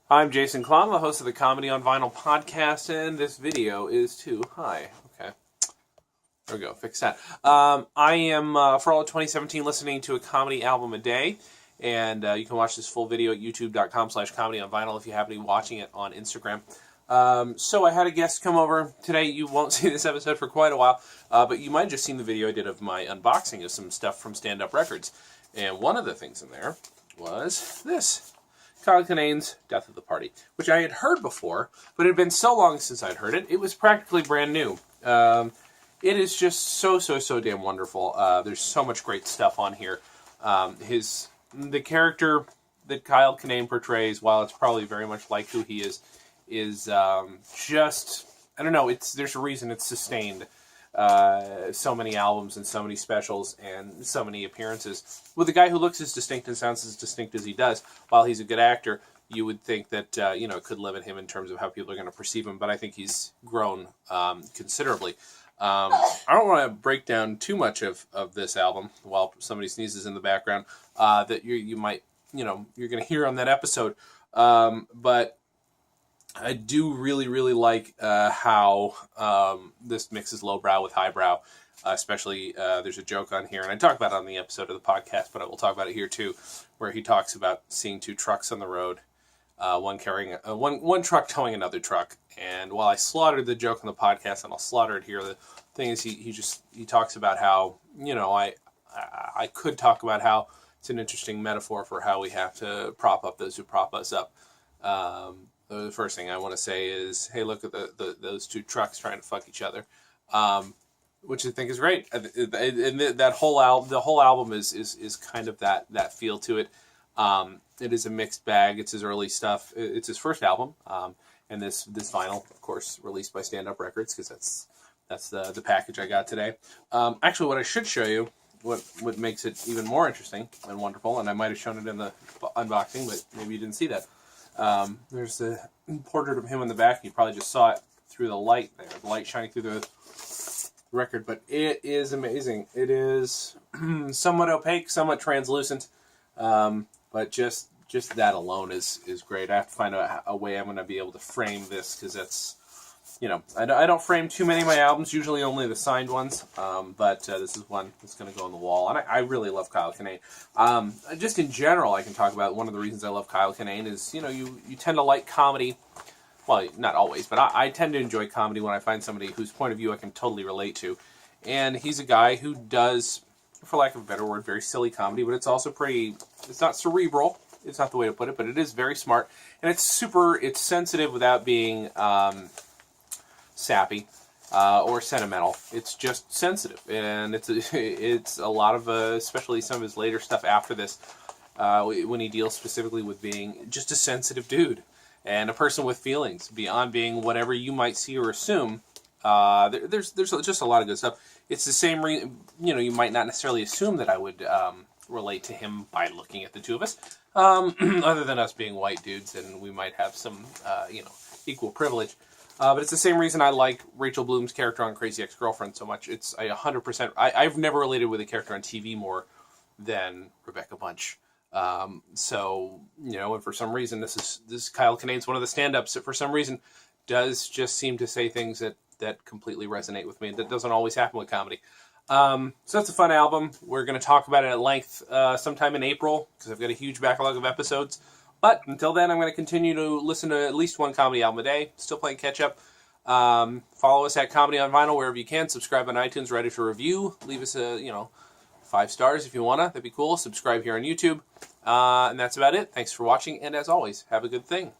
I'm Jason Klom, the host of the Comedy on Vinyl podcast, and this video is too high. Okay. There we go. Fix that. I am, for all of 2017, listening to a comedy album a day, and you can watch this full video at youtube.com/comedyonvinyl if you happen to be watching it on Instagram. So I had a guest come over today. You won't see this episode for quite a while, but you might have just seen the video I did of my unboxing of some stuff from Stand Up Records. And one of the things in there was this. Kinane's Death of the Party, which I had heard before, but it had been so long since I'd heard it, it was practically brand new. It is just so damn wonderful. There's so much great stuff on here. The character that Kyle Kinane portrays, while it's probably very much like who he is just, I don't know, there's a reason it's sustained so many albums and so many specials and so many appearances. With a guy who looks as distinct and sounds as distinct as he does, while he's a good actor, you would think that, it could limit him in terms of how people are going to perceive him, but I think he's grown considerably. I don't want to break down too much of this album while somebody sneezes in the background that you might, you're going to hear on that episode. But I do really like how this mixes lowbrow with highbrow. Especially, there's a joke on here, and I talk about it on the episode of the podcast, but I will talk about it here too, where he talks about seeing two trucks on the road, one truck towing another truck. And while I slaughtered the joke on the podcast, and I'll slaughter it here, the thing is he talks about how, I could talk about how it's an interesting metaphor for how we have to prop up those who prop us up. The first thing I want to say is, hey, look at those two trucks trying to fuck each other, which I think is great. And the whole album is kind of that feel to it. It is a mixed bag. It's his early stuff. It's his first album, and this vinyl, of course, released by Stand Up Records, because that's the package I got today. Actually, what I should show you, what makes it even more interesting and wonderful, and I might have shown it in the unboxing, but maybe you didn't see that. There's a portrait of him in the back. You probably just saw it through the light there, the light shining through the record, but it is amazing. It is somewhat opaque, somewhat translucent, but just that alone is great. I have to find a way I'm going to be able to frame this, because that's, I don't frame too many of my albums, usually only the signed ones, but this is one that's going to go on the wall, and I really love Kyle Kinane. Just in general, I can talk about one of the reasons I love Kyle Kinane is, you tend to like comedy. Well, not always, but I tend to enjoy comedy when I find somebody whose point of view I can totally relate to. And he's a guy who does, for lack of a better word, very silly comedy, but it's also it's not cerebral. It's not the way to put it, but it is very smart. And it's sensitive without being sappy or sentimental. It's just sensitive. And it's a lot of, especially some of his later stuff after this, when he deals specifically with being just a sensitive dude. And a person with feelings, beyond being whatever you might see or assume. There's just a lot of good stuff. It's the same reason, you might not necessarily assume that I would relate to him by looking at the two of us. Other than us being white dudes, and we might have some, equal privilege. But it's the same reason I like Rachel Bloom's character on Crazy Ex-Girlfriend so much. It's 100%. I've never related with a character on TV more than Rebecca Bunch. And for some reason, this Kyle Kinane's one of the stand-ups that for some reason does just seem to say things that completely resonate with me. That doesn't always happen with comedy. So that's a fun album. We're going to talk about it at length sometime in April, because I've got a huge backlog of episodes. But until then, I'm going to continue to listen to at least one comedy album a day. Still playing catch-up. Follow us at Comedy on Vinyl wherever you can. Subscribe on iTunes, write us a review. Leave us 5 stars if you want to. That'd be cool. Subscribe here on YouTube. And that's about it. Thanks for watching, and as always, have a good thing.